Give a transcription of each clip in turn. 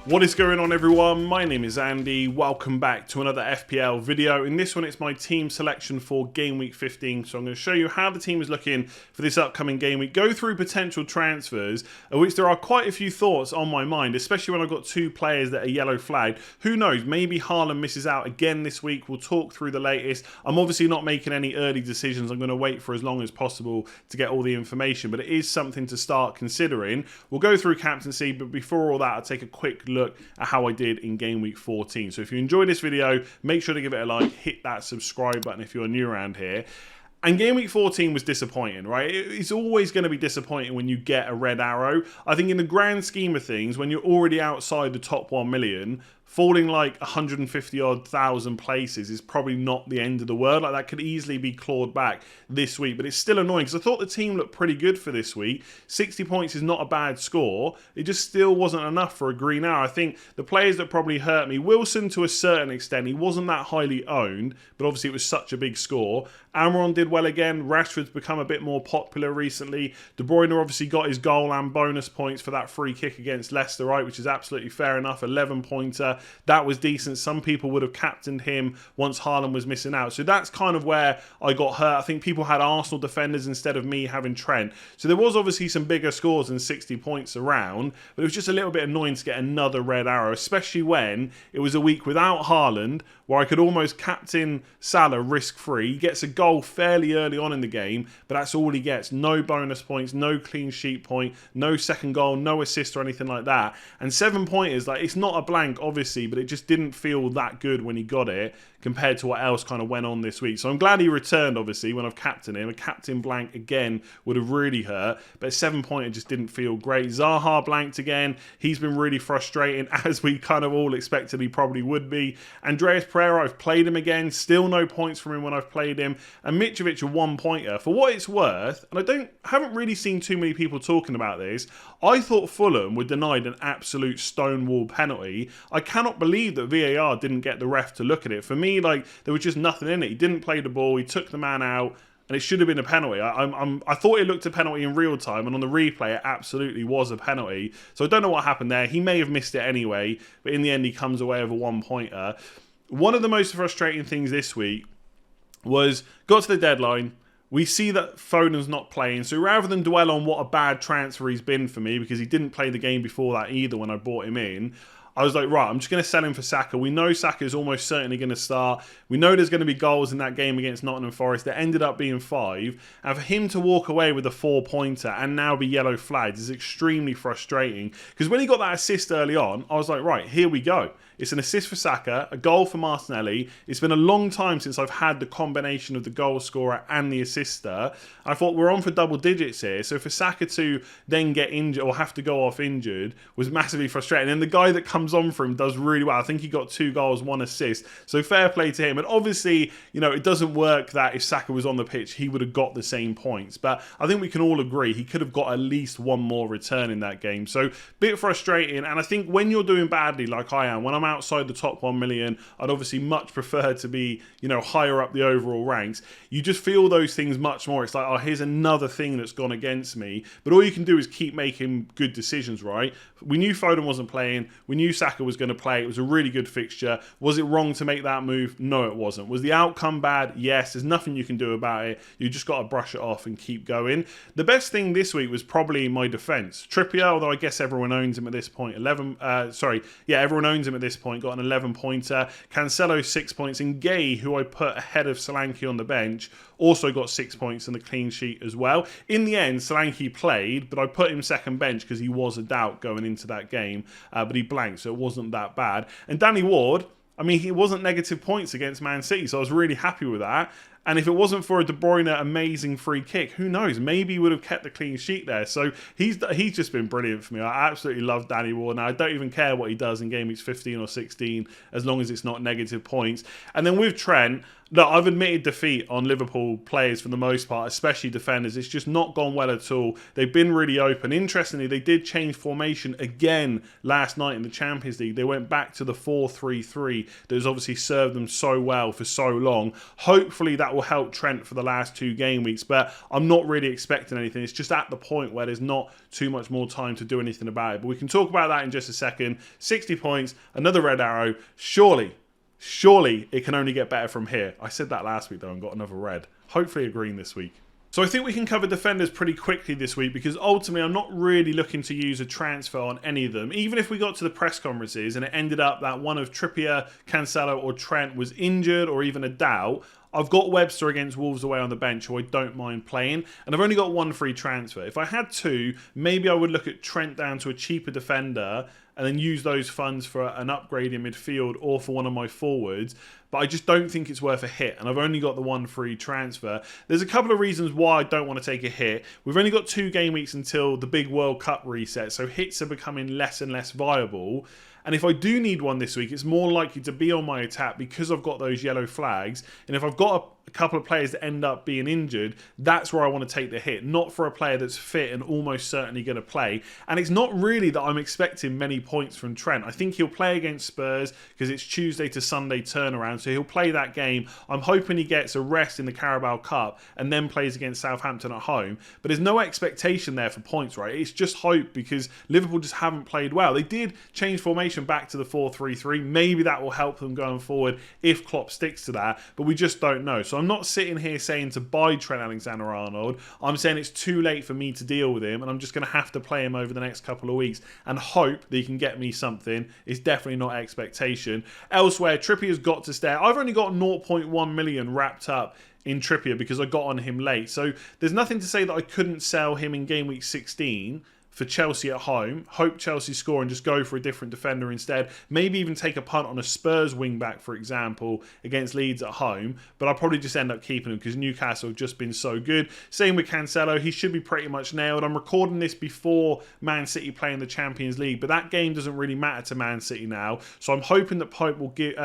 What is going on, everyone? My name is Andy. Welcome back to another FPL video. In this one, it's my team selection for Game Week 15. So I'm going to show you how the team is looking for this upcoming game week. Go through potential transfers, of which there are quite a few thoughts on my mind, especially when I've got two players that are yellow flagged. Who knows? Maybe Haaland misses out again this week. We'll talk through the latest. I'm obviously not making any early decisions. I'm going to wait for as long as possible to get all the information, but it is something to start considering. We'll go through captaincy, but before all that, I'll take a quick look at how I did in Game Week 14. So if you enjoyed this video, make sure to give it a like, hit that subscribe button if you're new around here. And Game Week 14 was disappointing, right? It's always going to be disappointing when you get a red arrow. I think in the grand scheme of things, when you're already outside the top 1 million, falling like 150-odd thousand places is probably not the end of the world. Like, that could easily be clawed back this week, but it's still annoying because I thought the team looked pretty good for this week. 60 points is not a bad score. It just still wasn't enough for a green arrow. I think the players that probably hurt me, Wilson to a certain extent, he wasn't that highly owned, but obviously it was such a big score. Almiron did well again. Rashford's become a bit more popular recently. De Bruyne obviously got his goal and bonus points for that free kick against Leicester, right, which is absolutely fair enough. 11-pointer. That was decent. Some people would have captained him once Haaland was missing out. So that's kind of where I got hurt. I think people had Arsenal defenders instead of me having Trent. So there was obviously some bigger scores than 60 points around, but it was just a little bit annoying to get another red arrow, especially when it was a week without Haaland, where I could almost captain Salah risk-free. He gets a goal fairly early on in the game, but that's all he gets. No bonus points, no clean sheet point, no second goal, no assist or anything like that. And 7 pointers, like, it's not a blank, obviously, but it just didn't feel that good when he got it compared to what else kind of went on this week. So I'm glad he returned, obviously, when I've captained him. A captain blank again would have really hurt, but a 7-pointer just didn't feel great. Zaha blanked again. He's been really frustrating, as we kind of all expected he probably would be. Andreas Pereira, I've played him again. Still no points from him when I've played him. And Mitrovic, a 1-pointer. For what it's worth, and I haven't really seen too many people talking about this, I thought Fulham were denied an absolute stonewall penalty. I cannot believe that VAR didn't get the ref to look at it. For me, like, there was just nothing in it. He didn't play the ball. He took the man out, and it should have been a penalty. I thought it looked a penalty in real time, and on the replay, it absolutely was a penalty. So I don't know what happened there. He may have missed it anyway, but in the end, he comes away with a 1-pointer. One of the most frustrating things this week was, got to the deadline, we see that Foden's not playing, so rather than dwell on what a bad transfer he's been for me, because he didn't play the game before that either when I bought him in, I was like, right, I'm just going to sell him for Saka. We know Saka is almost certainly going to start. We know there's going to be goals in that game against Nottingham Forest. There ended up being 5. And for him to walk away with a 4-pointer and now be yellow flagged is extremely frustrating. Because when he got that assist early on, I was like, right, here we go. It's an assist for Saka, a goal for Martinelli. It's been a long time since I've had the combination of the goal scorer and the assister. I thought we're on for double digits here. So for Saka to then get injured or have to go off injured was massively frustrating. And the guy that comes on for him does really well. I think he got 2 goals, 1 assist. So fair play to him. And obviously, you know, it doesn't work that if Saka was on the pitch, he would have got the same points. But I think we can all agree he could have got at least 1 more return in that game. So bit frustrating. And I think when you're doing badly like I am, when I'm outside the top 1 million, I'd obviously much prefer to be, you know, higher up the overall ranks. You just feel those things much more. It's like, oh, here's another thing that's gone against me. But all you can do is keep making good decisions, right? We knew Foden wasn't playing. We knew Saka was going to play. It was a really good fixture. Was it wrong to make that move? No, it wasn't. Was the outcome bad? Yes. There's nothing you can do about it. You just got to brush it off and keep going. The best thing this week was probably my defence. Trippier, although I guess everyone owns him at this point. Everyone owns him at this point. Got an 11-pointer. Cancelo 6 points. And Gay, who I put ahead of Solanke on the bench, also got 6 points and the clean sheet as well. In the end, Solanke played, but I put him second bench because he was a doubt going into that game. But he blanked, so it wasn't that bad. And Danny Ward, I mean, he wasn't negative points against Man City, so I was really happy with that. And if it wasn't for a De Bruyne amazing free kick, who knows? Maybe he would have kept the clean sheet there. So he's just been brilliant for me. I absolutely love Danny Ward. Now, I don't even care what he does in game weeks 15 or 16, as long as it's not negative points. And then with Trent, No, I've admitted defeat on Liverpool players for the most part, especially defenders. It's just not gone well at all. They've been really open. Interestingly, they did change formation again last night in the Champions League. They went back to the 4-3-3 that has obviously served them so well for so long. Hopefully that will help Trent for the last 2 game weeks, but I'm not really expecting anything. It's just at the point where there's not too much more time to do anything about it. But we can talk about that in just a second. 60 points, another red arrow. Surely it can only get better from here. I said that last week though and got another red. Hopefully a green this week. So I think we can cover defenders pretty quickly this week because ultimately I'm not really looking to use a transfer on any of them. Even if we got to the press conferences and it ended up that one of Trippier, Cancelo or Trent was injured or even a doubt, I've got Webster against Wolves away on the bench who I don't mind playing, and I've only got 1 free transfer. If I had 2, maybe I would look at Trent down to a cheaper defender and then use those funds for an upgrade in midfield or for one of my forwards. But I just don't think it's worth a hit, and I've only got the 1 free transfer. There's a couple of reasons why I don't want to take a hit. We've only got 2 game weeks until the big World Cup reset, so hits are becoming less and less viable. And if I do need one this week, it's more likely to be on my attack because I've got those yellow flags. And if I've got a couple of players that end up being injured, that's where I want to take the hit, not for a player that's fit and almost certainly going to play. And it's not really that I'm expecting many points from Trent. I think he'll play against Spurs because it's Tuesday to Sunday turnaround, so he'll play that game. I'm hoping he gets a rest in the Carabao Cup and then plays against Southampton at home. But there's no expectation there for points, right? It's just hope because Liverpool just haven't played well. They did change formation back to the 4-3-3. Maybe that will help them going forward if Klopp sticks to that, but we just don't know. So I'm not sitting here saying to buy Trent Alexander-Arnold. I'm saying it's too late for me to deal with him, and I'm just going to have to play him over the next couple of weeks and hope that he can get me something. It's definitely not expectation. Elsewhere, Trippier's got to stay. I've only got 0.1 million wrapped up in Trippier because I got on him late. So there's nothing to say that I couldn't sell him in game week 16 for Chelsea at home, hope Chelsea score and just go for a different defender instead. Maybe even take a punt on a Spurs wing-back, for example, against Leeds at home. But I'll probably just end up keeping him because Newcastle have just been so good. Same with Cancelo. He should be pretty much nailed. I'm recording this before Man City play in the Champions League, but that game doesn't really matter to Man City now. So I'm hoping that Pep will give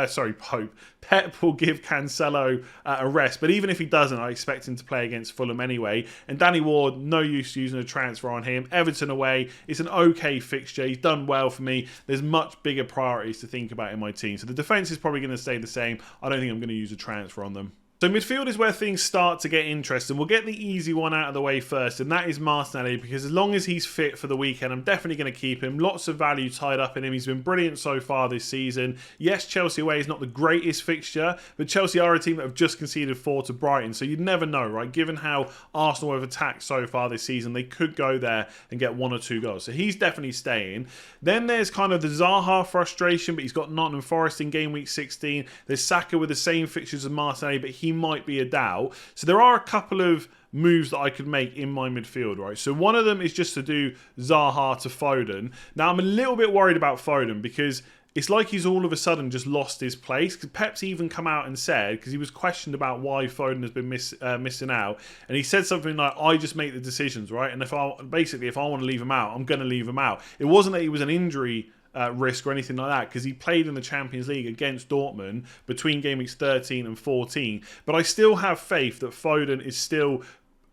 Cancelo a rest. But even if he doesn't, I expect him to play against Fulham anyway. And Danny Ward, no use using a transfer on him. Everton away. It's an okay fixture. He's done well for me. There's much bigger priorities to think about in my team. So the defence is probably going to stay the same. I don't think I'm going to use a transfer on them. So midfield is where things start to get interesting. We'll get the easy one out of the way first, and that is Martinelli, because as long as he's fit for the weekend, I'm definitely going to keep him. Lots of value tied up in him. He's been brilliant so far this season. Yes, Chelsea away is not the greatest fixture, but Chelsea are a team that have just conceded 4 to Brighton, so you'd never know, right? Given how Arsenal have attacked so far this season, they could go there and get 1 or 2 goals. So he's definitely staying. Then there's kind of the Zaha frustration, but he's got Nottingham Forest in game week 16. There's Saka with the same fixtures as Martinelli, but he might be a doubt. So there are a couple of moves that I could make in my midfield, right? So one of them is just to do Zaha to Foden. Now I'm a little bit worried about Foden because it's like he's all of a sudden just lost his place. Because Pep's even come out and said, because he was questioned about why Foden has been missing out, and he said something like, I just make the decisions, right? And if I want to leave him out, I'm going to leave him out. It wasn't that he was an injury risk or anything like that, because he played in the Champions League against Dortmund between game weeks 13 and 14. But I still have faith that Foden is still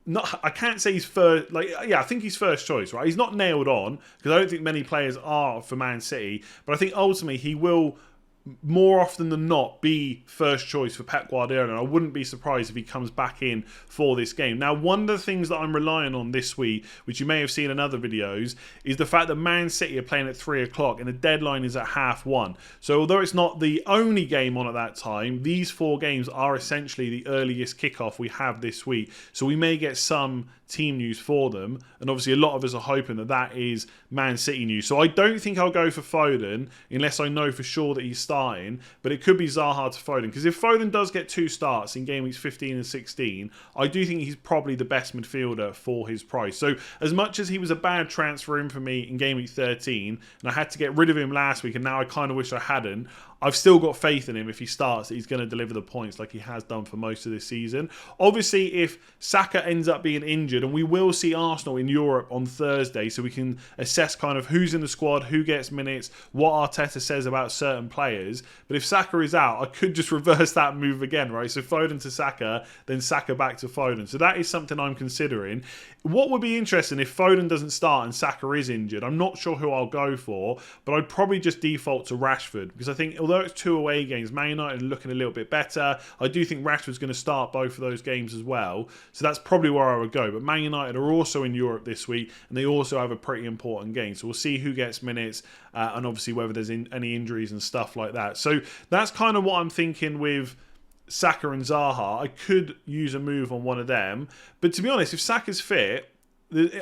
not, I can't say he's first, I think he's first choice, right? He's not nailed on, because I don't think many players are for Man City, but I think ultimately he will more often than not be first choice for Pep Guardiola, and I wouldn't be surprised if he comes back in for this game. Now, one of the things that I'm relying on this week, which you may have seen in other videos, is the fact that Man City are playing at 3 o'clock and the deadline is at 1:30. So although it's not the only game on at that time, these 4 games are essentially the earliest kickoff we have this week. So we may get some team news for them, and obviously a lot of us are hoping that that is Man City news. So I don't think I'll go for Foden unless I know for sure that he's starting, but it could be Zaha to Foden, because if Foden does get 2 starts in game weeks 15 and 16, I do think he's probably the best midfielder for his price. So as much as he was a bad transfer in for me in game week 13, and I had to get rid of him last week, and now I kind of wish I hadn't, I've still got faith in him. If he starts, he's going to deliver the points like he has done for most of this season. Obviously, if Saka ends up being injured, and we will see Arsenal in Europe on Thursday, so we can assess kind of who's in the squad, who gets minutes, what Arteta says about certain players. But if Saka is out, I could just reverse that move again, right? So Foden to Saka, then Saka back to Foden. So that is something I'm considering. What would be interesting if Foden doesn't start and Saka is injured? I'm not sure who I'll go for, but I'd probably just default to Rashford, because I think although it's 2 away games, Man United are looking a little bit better. I do think Rashford's going to start both of those games as well, so that's probably where I would go. But Man United are also in Europe this week, and they also have a pretty important game, so we'll see who gets minutes and obviously whether there's any injuries and stuff like that. So that's kind of what I'm thinking with Saka and Zaha. I could use a move on one of them, but to be honest, if Saka's fit,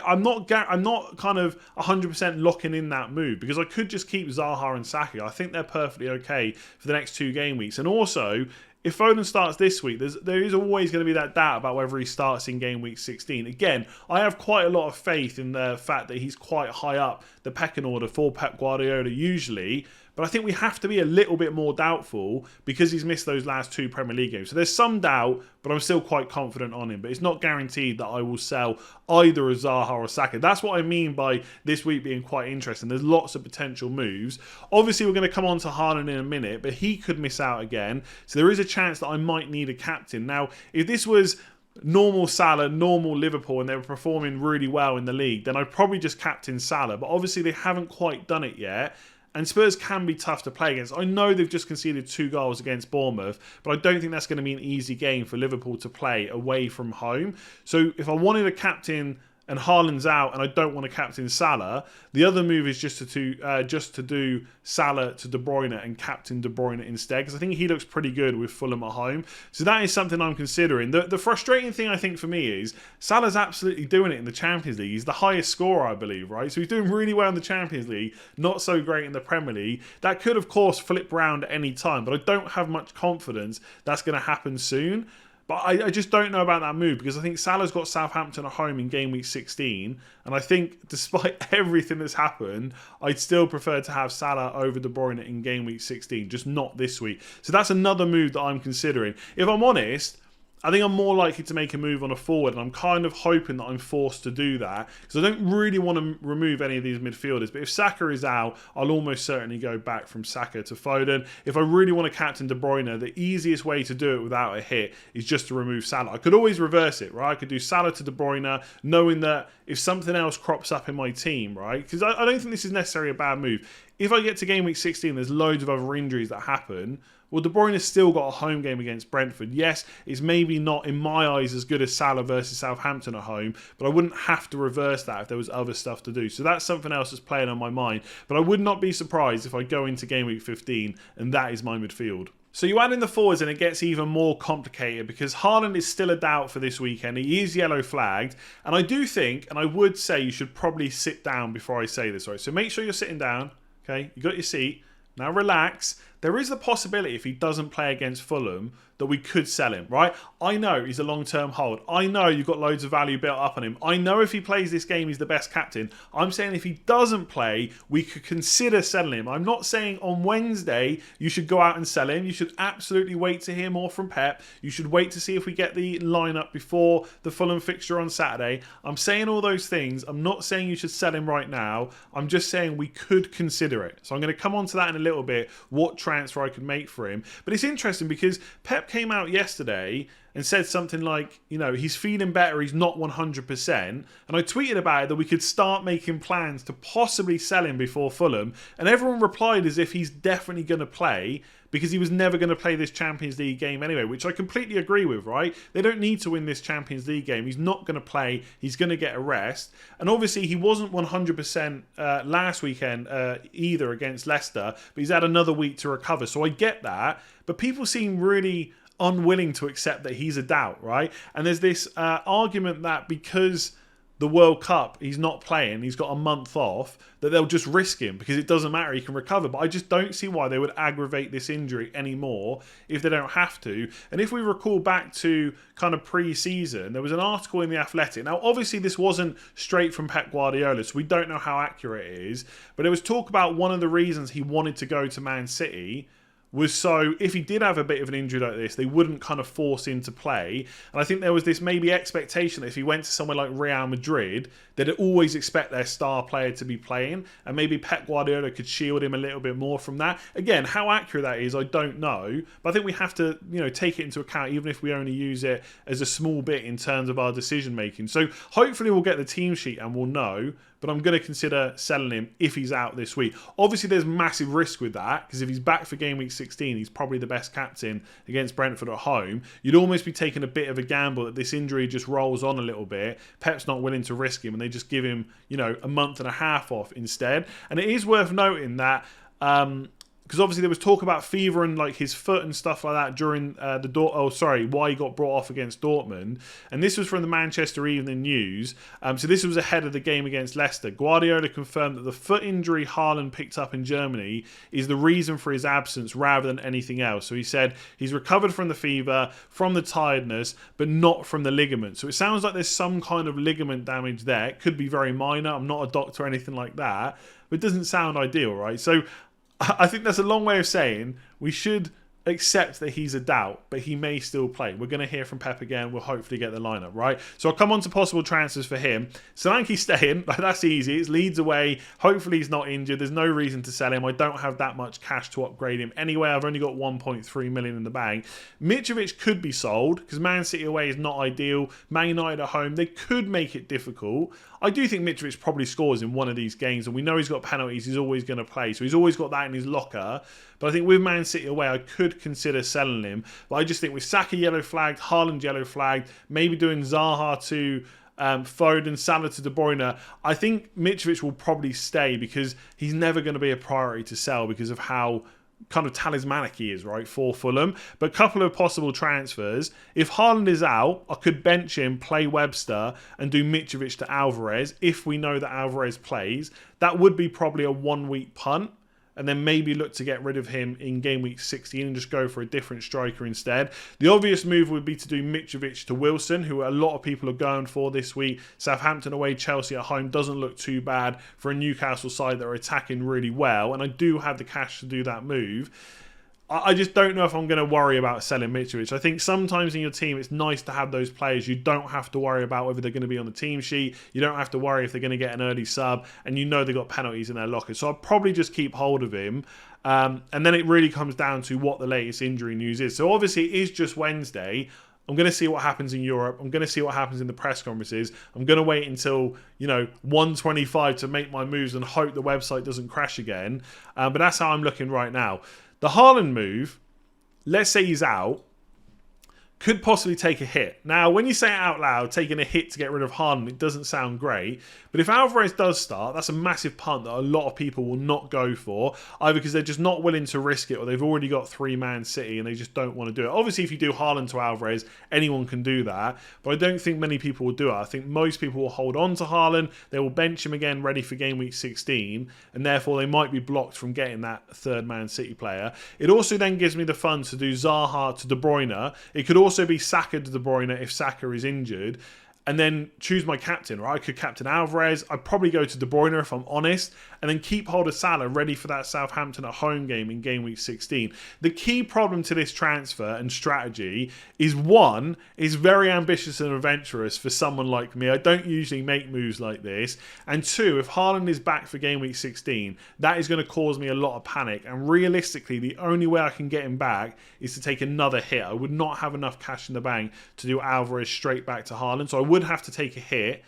I'm not kind of 100% locking in that move, because I could just keep Zaha and Saka. I think they're perfectly okay for the next 2 game weeks. And also, if Foden starts this week, there is always going to be that doubt about whether he starts in game week 16. Again, I have quite a lot of faith in the fact that he's quite high up the pecking order for Pep Guardiola usually, but I think we have to be a little bit more doubtful because he's missed those last 2 Premier League games. So there's some doubt, but I'm still quite confident on him. But it's not guaranteed that I will sell either a Zaha or Saka. That's what I mean by this week being quite interesting. There's lots of potential moves. Obviously, we're going to come on to Haaland in a minute, but he could miss out again. So there is a chance that I might need a captain. Now, if this was normal Salah, normal Liverpool, and they were performing really well in the league, then I'd probably just captain Salah. But obviously, they haven't quite done it yet. And Spurs can be tough to play against. I know they've just conceded 2 goals against Bournemouth, but I don't think that's going to be an easy game for Liverpool to play away from home. So if I wanted a captain and Haaland's out and I don't want to captain Salah, the other move is just to do Salah to De Bruyne and captain De Bruyne instead, because I think he looks pretty good with Fulham at home. So that is something I'm considering. The frustrating thing I think for me is Salah's absolutely doing it in the Champions League. He's the highest scorer, I believe, right? So he's doing really well in the Champions League, not so great in the Premier League. That could, of course, flip round at any time, but I don't have much confidence that's going to happen soon. But I just don't know about that move, because I think Salah's got Southampton at home in game week 16. And I think despite everything that's happened, I'd still prefer to have Salah over De Bruyne in game week 16, just not this week. So that's another move that I'm considering. If I'm honest, I think I'm more likely to make a move on a forward, and I'm kind of hoping that I'm forced to do that, because I don't really want to remove any of these midfielders. But if Saka is out, I'll almost certainly go back from Saka to Foden. If I really want to captain De Bruyne, the easiest way to do it without a hit is just to remove Salah. I could always reverse it, right? I could do Salah to De Bruyne, knowing that if something else crops up in my team, right? Because I don't think this is necessarily a bad move. If I get to game week 16, there's loads of other injuries that happen. Well, De Bruyne has still got a home game against Brentford. Yes, it's maybe not, in my eyes, as good as Salah versus Southampton at home, but I wouldn't have to reverse that if there was other stuff to do. So that's something else that's playing on my mind. But I would not be surprised if I go into game week 15 and that is my midfield. So you add in the forwards and it gets even more complicated, because Haaland is still a doubt for this weekend. He is yellow flagged. And I do think, and I would say you should probably sit down before I say this, right? So make sure you're sitting down, okay? You got your seat. Now relax. There is the possibility, if he doesn't play against Fulham, that we could sell him, right? I know he's a long-term hold. I know you've got loads of value built up on him. I know if he plays this game, he's the best captain. I'm saying if he doesn't play, we could consider selling him. I'm not saying on Wednesday you should go out and sell him. You should absolutely wait to hear more from Pep. You should wait to see if we get the lineup before the Fulham fixture on Saturday. I'm saying all those things. I'm not saying you should sell him right now. I'm just saying we could consider it. So I'm going to come on to that in a little bit, what transfer I could make for him. But it's interesting because Pep came out yesterday and said something like, you know, he's feeling better, he's not 100%. And I tweeted about it that we could start making plans to possibly sell him before Fulham. And everyone replied as if he's definitely going to play, because he was never going to play this Champions League game anyway, which I completely agree with, right? They don't need to win this Champions League game. He's not going to play. He's going to get a rest. And obviously, he wasn't 100% last weekend either against Leicester, but he's had another week to recover. So I get that. But people seem really unwilling to accept that he's a doubt, right? And there's this argument that because the World Cup, he's not playing, he's got a month off, that they'll just risk him because it doesn't matter, he can recover. But I just don't see why they would aggravate this injury anymore if they don't have to. And if we recall back to kind of pre-season, there was an article in The Athletic. Now, obviously, this wasn't straight from Pep Guardiola, so we don't know how accurate it is. But there was talk about one of the reasons he wanted to go to Man City was so if he did have a bit of an injury like this, they wouldn't kind of force him to play. And I think there was this maybe expectation that if he went to somewhere like Real Madrid, they'd always expect their star player to be playing, and maybe Pep Guardiola could shield him a little bit more from that. Again, how accurate that is, I don't know, but I think we have to, take it into account, even if we only use it as a small bit in terms of our decision making. So hopefully we'll get the team sheet and we'll know. But I'm going to consider selling him if he's out this week. Obviously, there's massive risk with that, because if he's back for game week 16, he's probably the best captain against Brentford at home. You'd almost be taking a bit of a gamble that this injury just rolls on a little bit. Pep's not willing to risk him, and they just give him, a month and a half off instead. And it is worth noting that because obviously there was talk about fever and like his foot and stuff like that during why he got brought off against Dortmund. And this was from the Manchester Evening News. So this was ahead of the game against Leicester. Guardiola confirmed that the foot injury Haaland picked up in Germany is the reason for his absence rather than anything else. So he said he's recovered from the fever, from the tiredness, but not from the ligament. So it sounds like there's some kind of ligament damage there. It could be very minor. I'm not a doctor or anything like that, but it doesn't sound ideal, right? So I think that's a long way of saying we should accept that he's a doubt, but he may still play. We're going to hear from Pep again. We'll hopefully get the lineup, right? So I'll come on to possible transfers for him. Solanke's staying. That's easy. It's Leeds away. Hopefully he's not injured. There's no reason to sell him. I don't have that much cash to upgrade him. Anyway, I've only got 1.3 million in the bank. Mitrovic could be sold because Man City away is not ideal. Man United at home, they could make it difficult. I do think Mitrovic probably scores in one of these games, and we know he's got penalties. He's always going to play, so he's always got that in his locker. But I think with Man City away, I could consider selling him. But I just think with Saka yellow flagged, Haaland yellow flagged, maybe doing Zaha to Foden, Salah to De Bruyne, I think Mitrovic will probably stay because he's never going to be a priority to sell because of how kind of talismanic he is, right, for Fulham. But a couple of possible transfers. If Haaland is out, I could bench him, play Webster, and do Mitrovic to Alvarez if we know that Alvarez plays. That would be probably a 1 week punt, and then maybe look to get rid of him in game week 16 and just go for a different striker instead. The obvious move would be to do Mitrovic to Wilson, who a lot of people are going for this week. Southampton away, Chelsea at home doesn't look too bad for a Newcastle side that are attacking really well, and I do have the cash to do that move. I just don't know if I'm going to worry about selling Mitrovic. I think sometimes in your team it's nice to have those players. You don't have to worry about whether they're going to be on the team sheet. You don't have to worry if they're going to get an early sub, and you know they've got penalties in their locker. So I'll probably just keep hold of him. And then it really comes down to what the latest injury news is. So obviously it is just Wednesday. I'm going to see what happens in Europe. I'm going to see what happens in the press conferences. I'm going to wait until, 1:25 to make my moves and hope the website doesn't crash again. But that's how I'm looking right now. The Haaland move, let's say he's out, could possibly take a hit. Now, when you say it out loud, taking a hit to get rid of Haaland, it doesn't sound great. But if Alvarez does start, that's a massive punt that a lot of people will not go for, either because they're just not willing to risk it or they've already got 3-man City and they just don't want to do it. Obviously, if you do Haaland to Alvarez, anyone can do that. But I don't think many people will do it. I think most people will hold on to Haaland. They will bench him again ready for game week 16. And therefore, they might be blocked from getting that 3rd-man City player. It also then gives me the funds to do Zaha to De Bruyne. It could also be Saka to De Bruyne if Saka is injured, and then choose my captain, right? I could captain Alvarez. I'd probably go to De Bruyne if I'm honest, and then keep hold of Salah ready for that Southampton at home game in game week 16. The key problem to this transfer and strategy is, one, is very ambitious and adventurous for someone like me. I don't usually make moves like this. And two, if Haaland is back for game week 16, that is going to cause me a lot of panic. And realistically, the only way I can get him back is to take another hit. I would not have enough cash in the bank to do Alvarez straight back to Haaland. So I would have to take a hit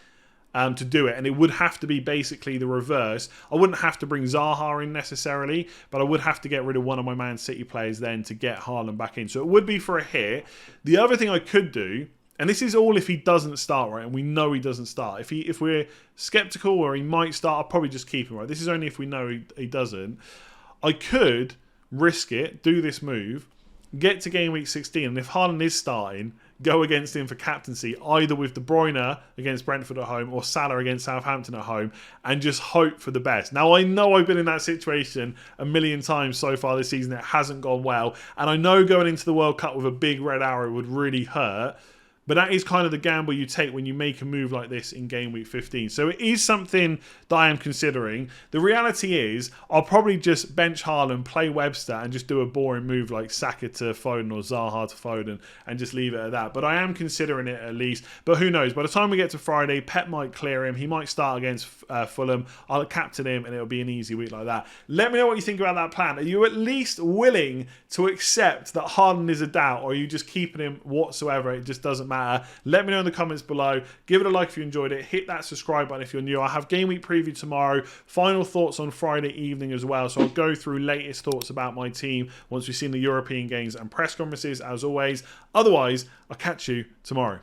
to do it, and it would have to be basically the reverse. I wouldn't have to bring Zaha in necessarily, but I would have to get rid of one of my Man City players then to get Haaland back in. So it would be for a hit. The other thing I could do, and this is all if he doesn't start, right, and we know he doesn't start. If we're skeptical or he might start, I'll probably just keep him, right. This is only if we know he doesn't. I could risk it, do this move, get to game week 16, and if Haaland is starting, go against him for captaincy, either with De Bruyne against Brentford at home or Salah against Southampton at home, and just hope for the best. Now, I know I've been in that situation a million times so far this season. It hasn't gone well, and I know going into the World Cup with a big red arrow would really hurt, But that is kind of the gamble you take when you make a move like this in Game Week 15. So it is something that I am considering. The reality is, I'll probably just bench Haaland, play Webster, and just do a boring move like Saka to Foden or Zaha to Foden and just leave it at that. But I am considering it at least. But who knows? By the time we get to Friday, Pep might clear him. He might start against Fulham. I'll captain him and it'll be an easy week like that. Let me know what you think about that plan. Are you at least willing to accept that Haaland is a doubt, or are you just keeping him whatsoever? It just doesn't matter. Let me know in the comments below. Give it a like if you enjoyed it. Hit that subscribe button if you're new. I have Game Week preview tomorrow. Final thoughts on Friday evening as well. So I'll go through latest thoughts about my team once we've seen the European games and press conferences as always. Otherwise, I'll catch you tomorrow.